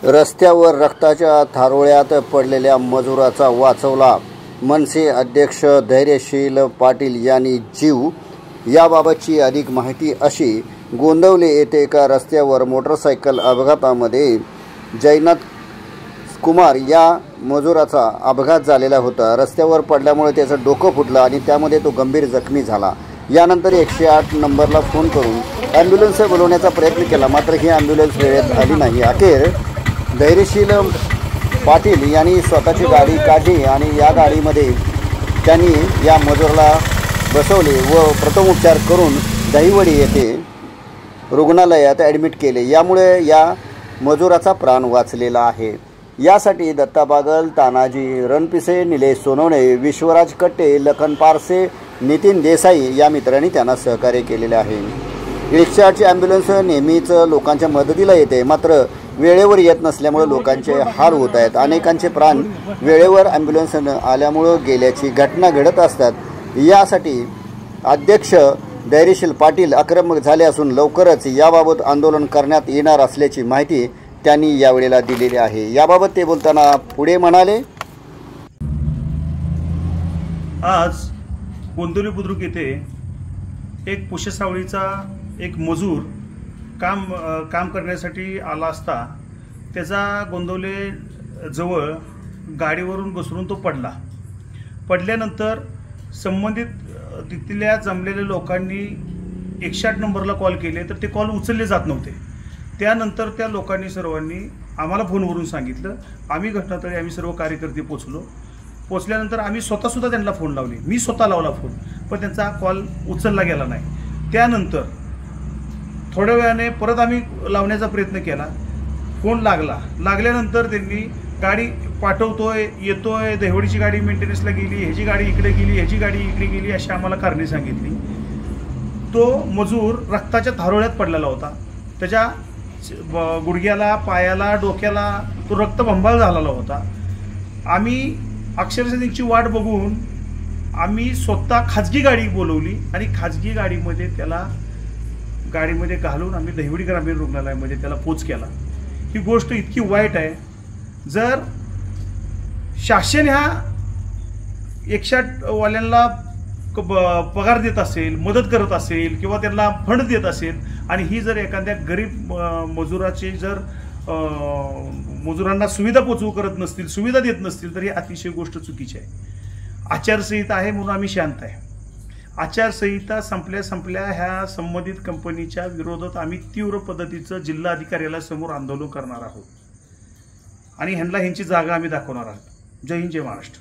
रस्त्यावर रक्ताच्या थारोळ्यात पडलेल्या मजुराचा वाचवला मनसे अध्यक्ष धैर्यशील पाटील यांनी जीव। याबाबतची अधिक माहिती अशी, गोंदवले येथे एका रस्त्यावर मोटरसायकल अपघातामध्ये जयनाथ कुमार या मजुराचा अपघात झालेला होता। रस्त्यावर पडल्यामुळे त्याचं डोकं फुटलं आणि त्यामध्ये तो गंभीर जखमी झाला। यानंतर 108 नंबरला फोन करून ॲम्ब्युलन्स बोलवण्याचा प्रयत्न केला, मात्र ही ॲम्ब्युलन्स वेळेत आली नाही। अखेर धैर्यशील पाटील यांनी स्वतःची गाडी काढली आणि या गाडीमध्ये त्यांनी या मजुराला बसवले व प्रथमोपचार करून दहिवडी येथे रुग्णालयात ॲडमिट केले। यामुळे या मजुराचा प्राण वाचलेला आहे। यासाठी दत्ता बागल, तानाजी रणपिसे, निलेश सोनवणे, विश्वराज कट्टे, लखन पारसे, नितीन देसाई या मित्रांनी त्यांना सहकार्य केलेले आहे। 108ची ॲम्ब्युलन्स नेहमीच लोकांच्या मदतीला येते, मात्र वेळेवर येत नसल्यामुळे लोकांचे हाल होत आहेत। अनेकांचे प्राण वेळेवर ॲम्ब्युलन्स न आल्यामुळे गेल्याची घटना घडत असतात। यासाठी अध्यक्ष धैर्यशील पाटील आक्रमक झाले असून लवकरच याबाबत आंदोलन करण्यात येणार असल्याची माहिती त्यांनी यावेळेला दिलेली आहे। याबाबत ते बोलताना पुढे म्हणाले, आज गोंदवले बुद्रुक येथे एक पुशेसावळीचा एक मजूर काम करण्यासाठी आला असता त्याचा गोंदवले जवळ गाडीवरून घसरून तो पडल्यानंतर संबंधित तिथल्या जमलेल्या लोकांनी 108 नंबरला कॉल केले, तर ते कॉल उचलले जात नव्हते। त्यानंतर त्या लोकांनी सर्वांनी आम्हाला फोनवरून सांगितलं। आम्ही घटनास्थळी आम्ही सर्व कार्यकर्ते पोचल्यानंतर आम्ही स्वतःसुद्धा त्यांना फोन लावले। मी स्वतः लावला फोन, पण त्यांचा कॉल उचलला गेला नाही। त्यानंतर थोड्या वेळाने परत आम्ही लावण्याचा प्रयत्न केला, फोन लागल्यानंतर त्यांनी गाडी पाठवतोय, येतोय, दहिवडीची गाडी मेंटेनन्सला गेली, ह्याची गाडी इकडे गेली, ह्याची गाडी इकडे गेली, अशी आम्हाला कारणे सांगितली। तो मजूर रक्ताच्या थारोळ्यात पडलेला होता। त्याच्या गुडघ्याला, पायाला, डोक्याला तो रक्तबंबाळ झालेला होता। आम्ही अक्षरशः त्यांची वाट बघून आम्ही स्वतः खाजगी गाडी बोलवली आणि खाजगी गाडीमध्ये घालून आम्ही दहिवडी ग्रामीण रुग्णालयामध्ये त्याला पोच केला। ही गोष्ट इतकी वाईट आहे। जर शासन ह्या 108 वाल्यांना पगार देत असेल, मदत करत असेल किंवा त्यांना फंड देत असेल आणि ही जर एखाद्या गरीब मजुराची जर मजुरांना सुविधा सुविधा देत नसतील, तर ही अतिशय गोष्ट चुकीची आहे। आचारसंहिता आहे म्हणून आम्ही शांत आहे। आचारसंहिता संपल्या ह्या संबंधित कंपनीच्या विरोधात आम्ही तीव्र पद्धतीचं जिल्हाधिकाऱ्याला समोर आंदोलन करणार आहोत आणि ह्यांची जागा आम्ही दाखवणार आहोत। जय हिंद, जय महाराष्ट्र।